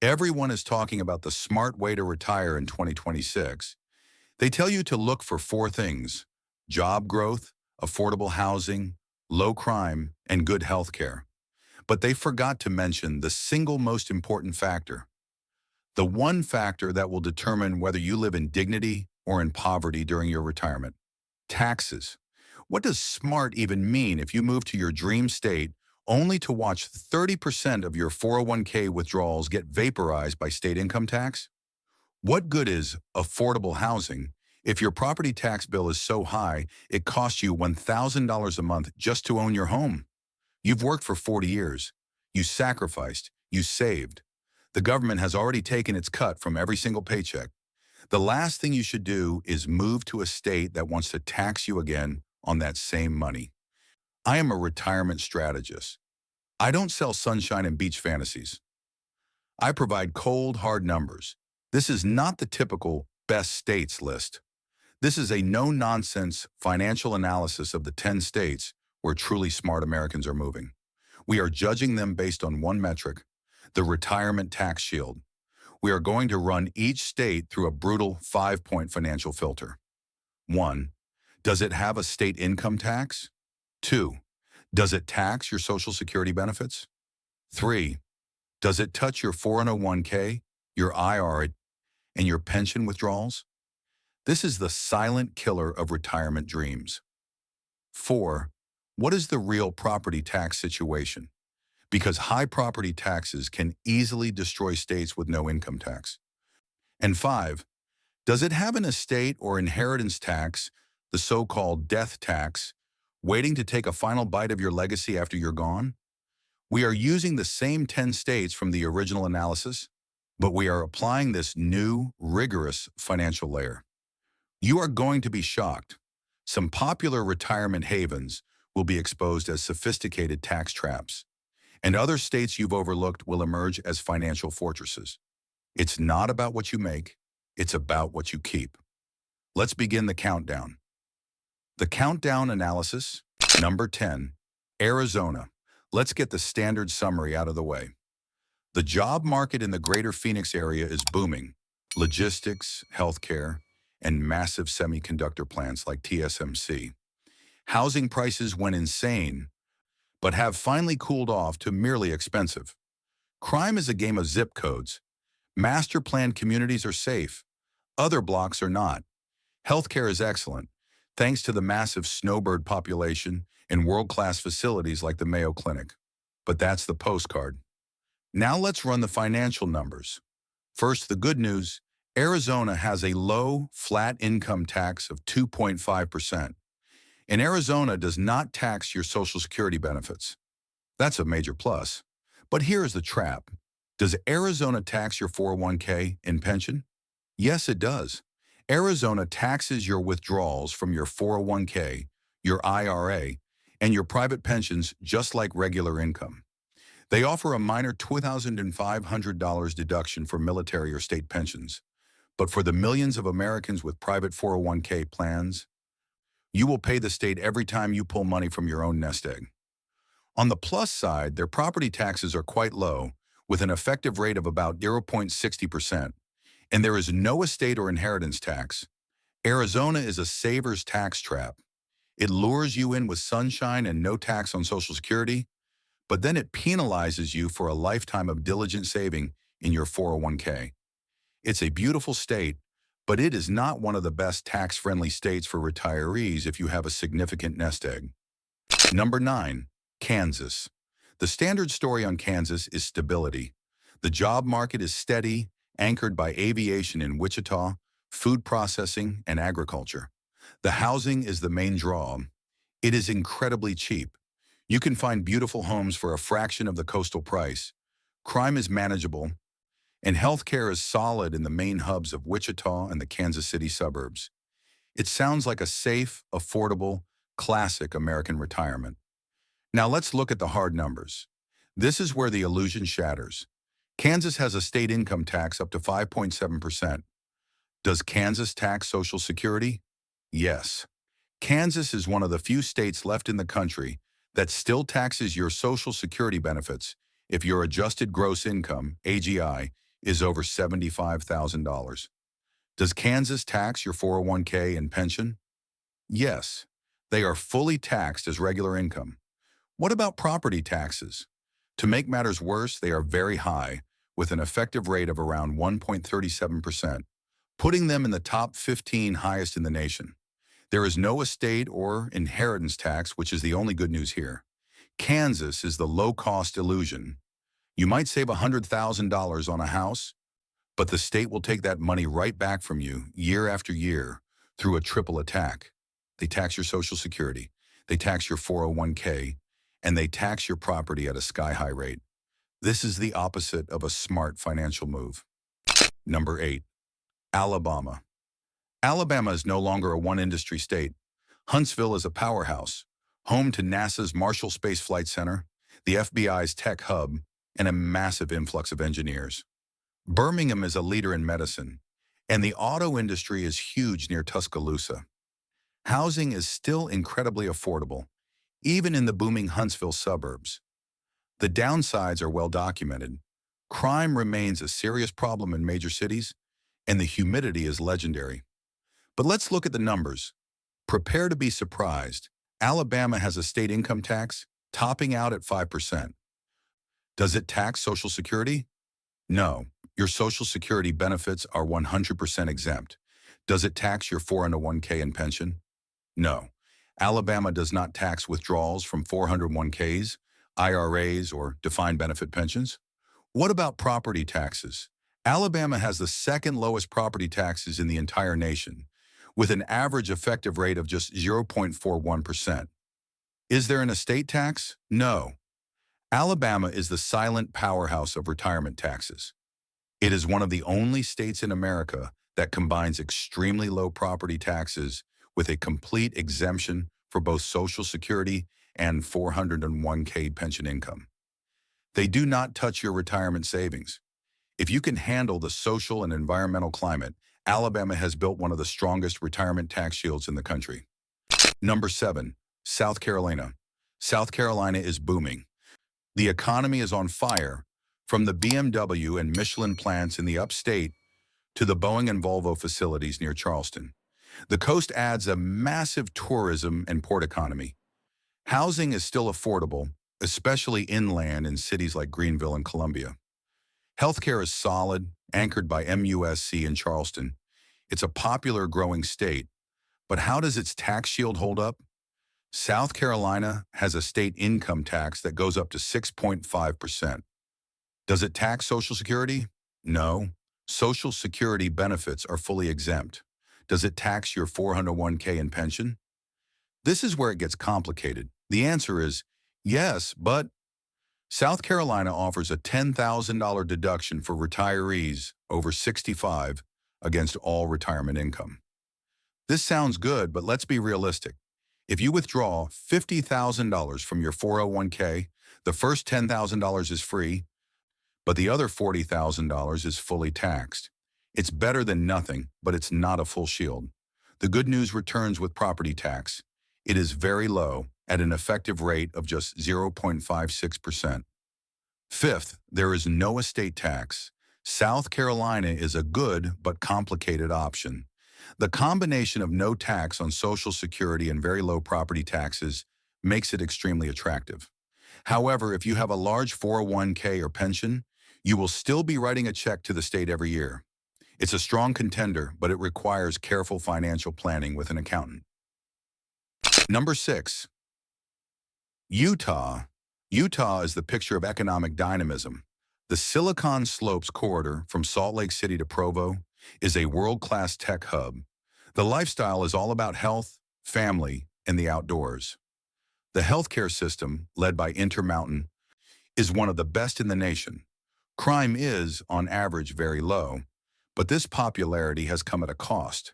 Everyone is talking about the smart way to retire in 2026. They tell you to look for four things: job growth, affordable housing, low crime, and good health care. But they forgot to mention the single most important factor, the one factor that will determine whether you live in dignity or in poverty during your retirement: taxes. What does smart even mean if you move to your dream state only to watch 30% of your 401k withdrawals get vaporized by state income tax? What good is affordable housing if your property tax bill is so high it costs you $1,000 a month just to own your home? You've worked for 40 years. You sacrificed. You saved. The government has already taken its cut from every single paycheck. The last thing you should do is move to a state that wants to tax you again on that same money. I am a retirement strategist. I don't sell sunshine and beach fantasies. I provide cold, hard numbers. This is not the typical best states list. This is a no-nonsense financial analysis of the 10 states where truly smart Americans are moving. We are judging them based on one metric: the retirement tax shield. We are going to run each state through a brutal 5-point financial filter. 1. Does it have a state income tax? 2. Does it tax your Social Security benefits? 3. Does it touch your 401k, your IRA, and your pension withdrawals? This is the silent killer of retirement dreams. 4. What is the real property tax situation? Because high property taxes can easily destroy states with no income tax. And 5. Does it have an estate or inheritance tax, the so-called death tax, waiting to take a final bite of your legacy after you're gone? We are using the same 10 states from the original analysis, but we are applying this new, rigorous financial layer. You are going to be shocked. Some popular retirement havens will be exposed as sophisticated tax traps, and other states you've overlooked will emerge as financial fortresses. It's not about what you make, it's about what you keep. Let's begin the countdown. The countdown analysis, number 10, Arizona. Let's get the standard summary out of the way. The job market in the greater Phoenix area is booming. Logistics, healthcare, and massive semiconductor plants like TSMC. Housing prices went insane, but have finally cooled off to merely expensive. Crime is a game of zip codes. Master planned communities are safe. Other blocks are not. Healthcare is excellent, thanks to the massive snowbird population and world-class facilities like the Mayo Clinic. But that's the postcard. Now let's run the financial numbers. First, the good news: Arizona has a low, flat income tax of 2.5%. And Arizona does not tax your Social Security benefits. That's a major plus. But here is the trap. Does Arizona tax your 401k and pension? Yes, it does. Arizona taxes your withdrawals from your 401k, your IRA, and your private pensions just like regular income. They offer a minor $2,500 deduction for military or state pensions. But for the millions of Americans with private 401k plans, you will pay the state every time you pull money from your own nest egg. On the plus side, their property taxes are quite low, with an effective rate of about 0.60%, and there is no estate or inheritance tax. Arizona is a saver's tax trap. It lures you in with sunshine and no tax on Social Security, but then it penalizes you for a lifetime of diligent saving in your 401k. It's a beautiful state, but it is not one of the best tax-friendly states for retirees if you have a significant nest egg. Number 9, Kansas. The standard story on Kansas is stability. The job market is steady, anchored by aviation in Wichita, food processing, and agriculture. The housing is the main draw. It is incredibly cheap. You can find beautiful homes for a fraction of the coastal price. Crime is manageable, and healthcare is solid in the main hubs of Wichita and the Kansas City suburbs. It sounds like a safe, affordable, classic American retirement. Now let's look at the hard numbers. This is where the illusion shatters. Kansas has a state income tax up to 5.7%. Does Kansas tax Social Security? Yes. Kansas is one of the few states left in the country that still taxes your Social Security benefits if your adjusted gross income, AGI, is over $75,000. Does Kansas tax your 401k and pension? Yes, they are fully taxed as regular income. What about property taxes? To make matters worse, they are very high, with an effective rate of around 1.37%, putting them in the top 15 highest in the nation. There is no estate or inheritance tax, which is the only good news here. Kansas is the low-cost illusion. You might save $100,000 on a house, but the state will take that money right back from you year after year through a triple attack. They tax your Social Security, they tax your 401k, and they tax your property at a sky-high rate. This is the opposite of a smart financial move. Number 8. Alabama. Alabama is no longer a one-industry state. Huntsville is a powerhouse, home to NASA's Marshall Space Flight Center, the FBI's tech hub, and a massive influx of engineers. Birmingham is a leader in medicine, and the auto industry is huge near Tuscaloosa. Housing is still incredibly affordable, even in the booming Huntsville suburbs. The downsides are well documented. Crime remains a serious problem in major cities, and the humidity is legendary. But let's look at the numbers. Prepare to be surprised. Alabama has a state income tax topping out at 5%. Does it tax Social Security? No. Your Social Security benefits are 100% exempt. Does it tax your 401k and pension? No. Alabama does not tax withdrawals from 401ks, IRAs, or defined benefit pensions. What about property taxes? Alabama has the second lowest property taxes in the entire nation, with an average effective rate of just 0.41%. Is there an estate tax? No. Alabama is the silent powerhouse of retirement taxes. It is one of the only states in America that combines extremely low property taxes with a complete exemption for both Social Security and 401k pension income. They do not touch your retirement savings. If you can handle the social and environmental climate, Alabama has built one of the strongest retirement tax shields in the country. Number 7. South Carolina. South Carolina is booming. The economy is on fire, from the BMW and Michelin plants in the upstate to the Boeing and Volvo facilities near Charleston. The coast adds a massive tourism and port economy. Housing is still affordable, especially inland in cities like Greenville and Columbia. Healthcare is solid, anchored by MUSC in Charleston. It's a popular growing state, but how does its tax shield hold up? South Carolina has a state income tax that goes up to 6.5%. Does it tax Social Security? No. Social Security benefits are fully exempt. Does it tax your 401k and pension? This is where it gets complicated. The answer is yes, but South Carolina offers a $10,000 deduction for retirees over 65 against all retirement income. This sounds good, but let's be realistic. If you withdraw $50,000 from your 401k, the first $10,000 is free, but the other $40,000 is fully taxed. It's better than nothing, but it's not a full shield. The good news returns with property tax. It is very low, at an effective rate of just 0.56%. Fifth, there is no estate tax. South Carolina is a good but complicated option. The combination of no tax on Social Security and very low property taxes makes it extremely attractive. However, if you have a large 401k or pension, you will still be writing a check to the state every year. It's a strong contender, but it requires careful financial planning with an accountant. Number 6. Utah. Utah is the picture of economic dynamism. The Silicon Slopes corridor from Salt Lake City to Provo is a world-class tech hub. The lifestyle is all about health, family, and the outdoors. The healthcare system, led by Intermountain, is one of the best in the nation. Crime is, on average, very low, but this popularity has come at a cost.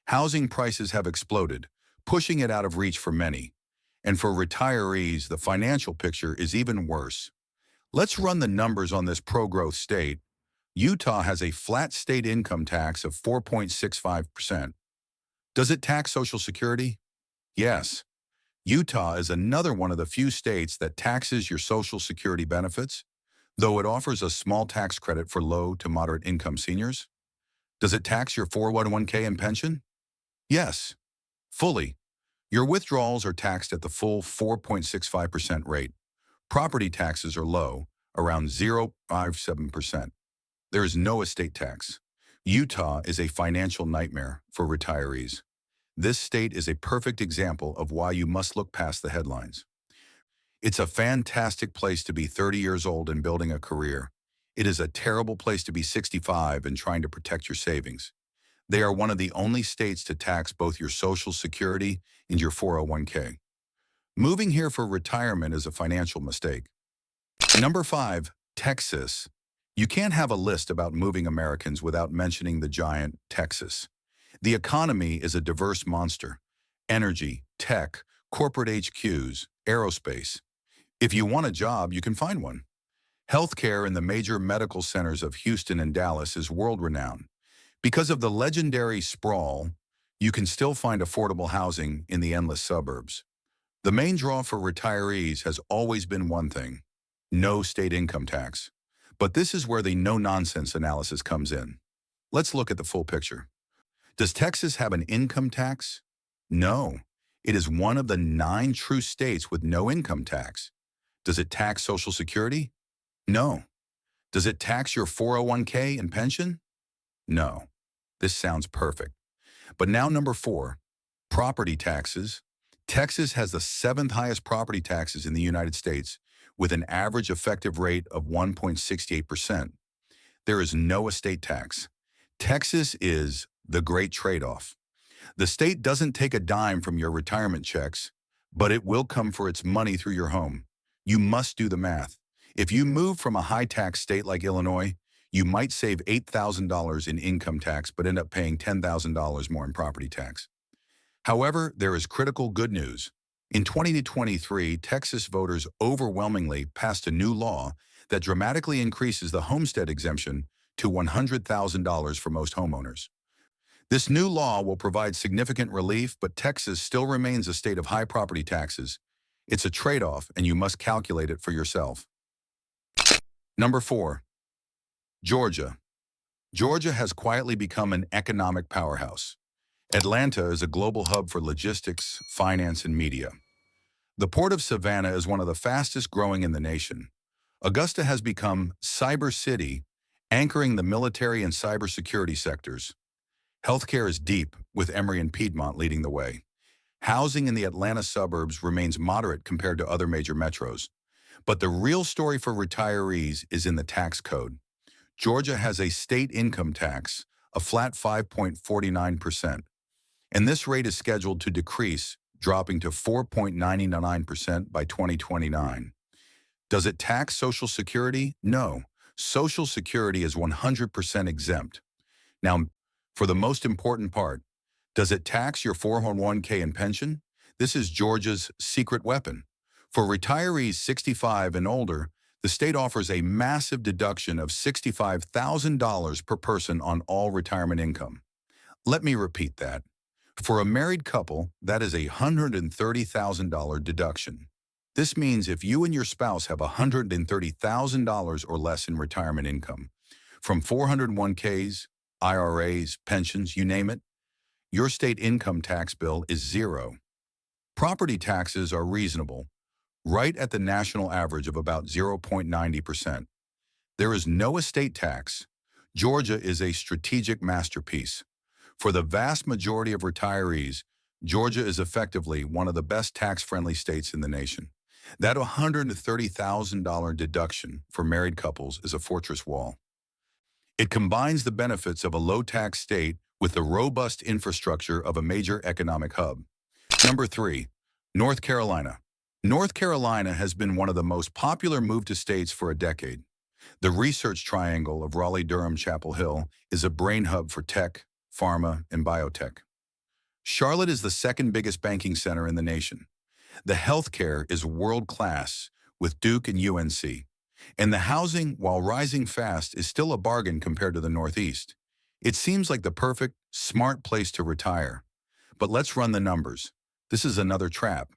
Housing prices have exploded, pushing it out of reach for many. And for retirees, the financial picture is even worse. Let's run the numbers on this pro-growth state. Utah has a flat state income tax of 4.65%. Does it tax Social Security? Yes. Utah is another one of the few states that taxes your Social Security benefits. though it offers a small tax credit for low to moderate income seniors. Does it tax your 401k and pension? Yes, fully. Your withdrawals are taxed at the full 4.65% rate. Property taxes are low, around 0.57%. There is no estate tax. Utah is a financial nightmare for retirees. This state is a perfect example of why you must look past the headlines. It's a fantastic place to be 30 years old and building a career. It is a terrible place to be 65 and trying to protect your savings. They are one of the only states to tax both your Social Security and your 401k. Moving here for retirement is a financial mistake. Number 5, Texas. You can't have a list about moving Americans without mentioning the giant Texas. The economy is a diverse monster. Energy, tech, corporate HQs, aerospace. If you want a job, you can find one. Healthcare in the major medical centers of Houston and Dallas is world-renowned. Because of the legendary sprawl, you can still find affordable housing in the endless suburbs. The main draw for retirees has always been one thing: no state income tax. But this is where the no-nonsense analysis comes in. Let's look at the full picture. Does Texas have an income tax? No. It is one of the 9 true states with no income tax. Does it tax Social Security? No. Does it tax your 401k and pension? No. This sounds perfect. But now number 4, property taxes. Texas has the 7th highest property taxes in the United States, with an average effective rate of 1.68%. There is no estate tax. Texas is the great trade-off. The state doesn't take a dime from your retirement checks, but it will come for its money through your home. You must do the math. If you move from a high-tax state like Illinois, you might save $8,000 in income tax but end up paying $10,000 more in property tax. However, there is critical good news. In 2023, Texas voters overwhelmingly passed a new law that dramatically increases the homestead exemption to $100,000 for most homeowners. This new law will provide significant relief, but Texas still remains a state of high property taxes. It's a trade-off, and you must calculate it for yourself. Number 4, Georgia. Georgia has quietly become an economic powerhouse. Atlanta is a global hub for logistics, finance, and media. The Port of Savannah is one of the fastest growing in the nation. Augusta has become Cyber City, anchoring the military and cybersecurity sectors. Healthcare is deep, with Emory and Piedmont leading the way. Housing in the Atlanta suburbs remains moderate compared to other major metros. But the real story for retirees is in the tax code. Georgia has a state income tax, a flat 5.49%. And this rate is scheduled to decrease, dropping to 4.99% by 2029. Does it tax Social Security? No. Social Security is 100% exempt. Now, for the most important part, does it tax your 401k and pension? This is Georgia's secret weapon. For retirees 65 and older, the state offers a massive deduction of $65,000 per person on all retirement income. Let me repeat that. For a married couple, that is a $130,000 deduction. This means if you and your spouse have $130,000 or less in retirement income, from 401ks, IRAs, pensions, you name it, your state income tax bill is zero. Property taxes are reasonable, right at the national average of about 0.90%. There is no estate tax. Georgia is a strategic masterpiece. For the vast majority of retirees, Georgia is effectively one of the best tax-friendly states in the nation. That $130,000 deduction for married couples is a fortress wall. It combines the benefits of a low-tax state with the robust infrastructure of a major economic hub. Number 3, North Carolina. North Carolina has been one of the most popular move-to states for a decade. The research triangle of Raleigh-Durham Chapel Hill is a brain hub for tech, pharma, and biotech. Charlotte is the second biggest banking center in the nation. The healthcare is world-class with Duke and UNC. And the housing, while rising fast, is still a bargain compared to the Northeast. It seems like the perfect, smart place to retire. But let's run the numbers. This is another trap.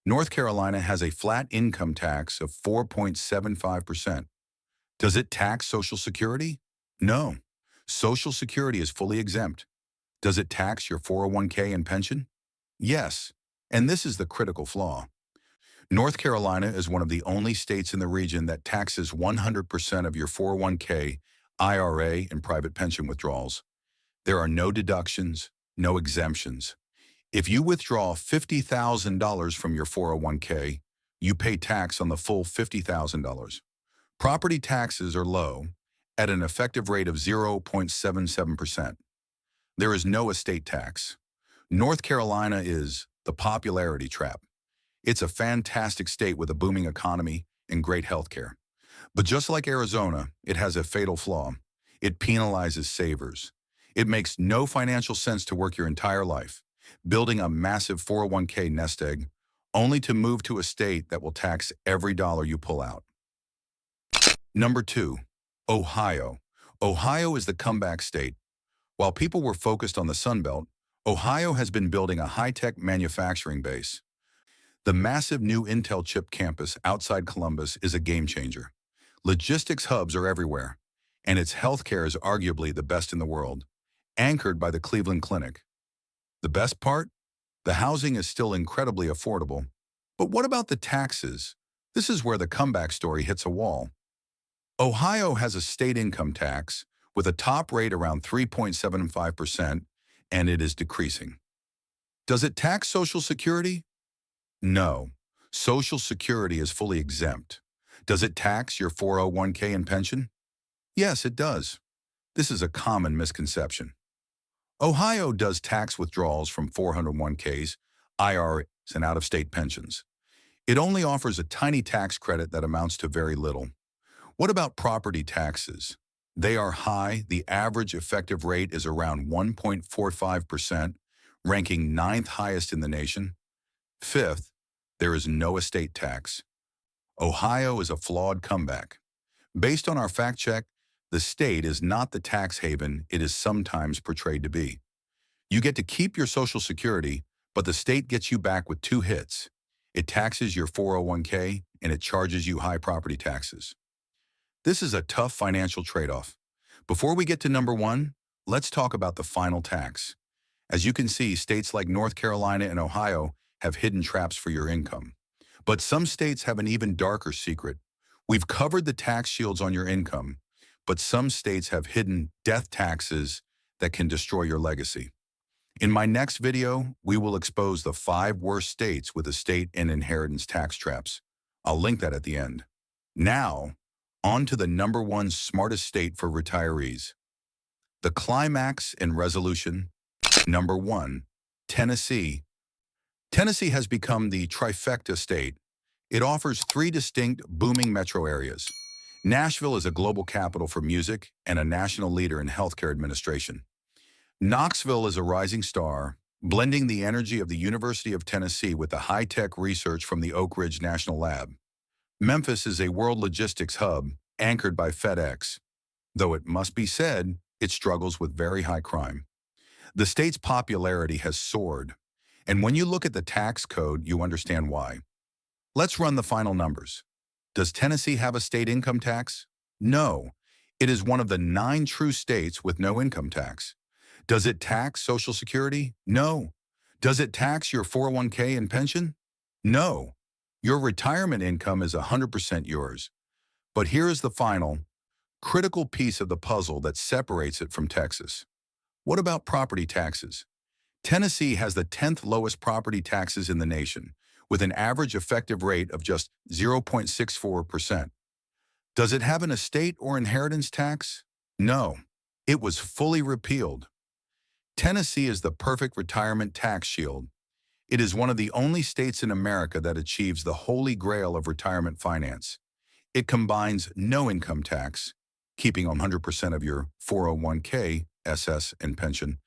North Carolina has a flat income tax of 4.75%. Does it tax Social Security? No. Social Security is fully exempt. Does it tax your 401k and pension? Yes. And this is the critical flaw. North Carolina is one of the only states in the region that taxes 100% of your 401k, IRA, and private pension withdrawals. There are no deductions, no exemptions. If you withdraw $50,000 from your 401k, you pay tax on the full $50,000. Property taxes are low, at an effective rate of 0.77%. There is no estate tax. North Carolina is the popularity trap. It's a fantastic state with a booming economy and great health care. But just like Arizona, it has a fatal flaw. It penalizes savers. It makes no financial sense to work your entire life, building a massive 401k nest egg, only to move to a state that will tax every dollar you pull out. Number 2, Ohio. Ohio is the comeback state. While people were focused on the Sun Belt, Ohio has been building a high-tech manufacturing base. The massive new Intel chip campus outside Columbus is a game-changer. Logistics hubs are everywhere, and its healthcare is arguably the best in the world, anchored by the Cleveland Clinic. The best part? The housing is still incredibly affordable. But what about the taxes? This is where the comeback story hits a wall. Ohio has a state income tax with a top rate around 3.75%, and it is decreasing. Does it tax Social Security? No. Social Security is fully exempt. Does it tax your 401k and pension? Yes, it does. This is a common misconception. Ohio does tax withdrawals from 401ks, IRAs, and out-of-state pensions. It only offers a tiny tax credit that amounts to very little. What about property taxes? They are high. The average effective rate is around 1.45%, ranking ninth highest in the nation. Fifth, there is no estate tax. Ohio is a flawed comeback. Based on our fact check, the state is not the tax haven it is sometimes portrayed to be. You get to keep your Social Security, but the state gets you back with two hits. It taxes your 401k and it charges you high property taxes. This is a tough financial trade-off. Before we get to number 1, let's talk about the final tax. As you can see, states like North Carolina and Ohio have hidden traps for your income. But some states have an even darker secret. We've covered the tax shields on your income, but some states have hidden death taxes that can destroy your legacy. In my next video, we will expose the 5 worst states with estate and inheritance tax traps. I'll link that at the end. Now, on to the number 1 smartest state for retirees. The climax and resolution. Number 1, Tennessee. Tennessee has become the trifecta state. It offers 3 distinct, booming metro areas. Nashville is a global capital for music and a national leader in healthcare administration. Knoxville is a rising star, blending the energy of the University of Tennessee with the high-tech research from the Oak Ridge National Lab. Memphis is a world logistics hub anchored by FedEx, though it must be said, it struggles with very high crime. The state's popularity has soared, and when you look at the tax code, you understand why. Let's run the final numbers. Does Tennessee have a state income tax? No. It is one of the 9 true states with no income tax. Does it tax Social Security? No. Does it tax your 401k and pension? No. Your retirement income is 100% yours. But here is the final, critical piece of the puzzle that separates it from Texas. What about property taxes? Tennessee has the 10th lowest property taxes in the nation, with an average effective rate of just 0.64%. Does it have an estate or inheritance tax? No. It was fully repealed. Tennessee is the perfect retirement tax shield. It is one of the only states in America that achieves the holy grail of retirement finance. It combines no income tax, keeping 100% of your 401k, SS, and pension,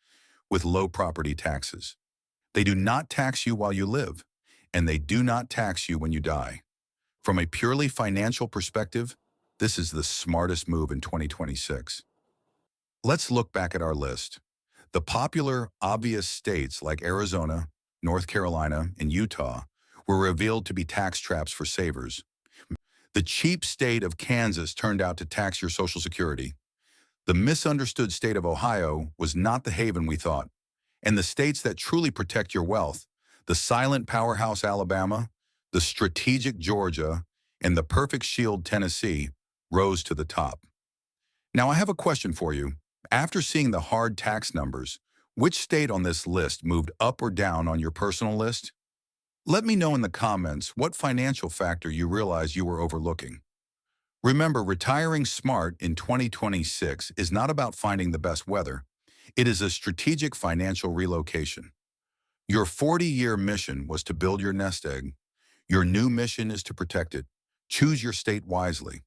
with low property taxes. They do not tax you while you live, and they do not tax you when you die. From a purely financial perspective, this is the smartest move in 2026. Let's look back at our list. The popular, obvious states like Arizona, North Carolina, and Utah were revealed to be tax traps for savers. The cheap state of Kansas turned out to tax your Social Security. The misunderstood state of Ohio was not the haven we thought. And the states that truly protect your wealth, the silent powerhouse Alabama, the strategic Georgia, and the perfect shield Tennessee, rose to the top. Now I have a question for you. After seeing the hard tax numbers, which state on this list moved up or down on your personal list? Let me know in the comments what financial factor you realize you were overlooking. Remember, retiring smart in 2026 is not about finding the best weather. It is a strategic financial relocation. Your 40-year mission was to build your nest egg. Your new mission is to protect it. Choose your state wisely.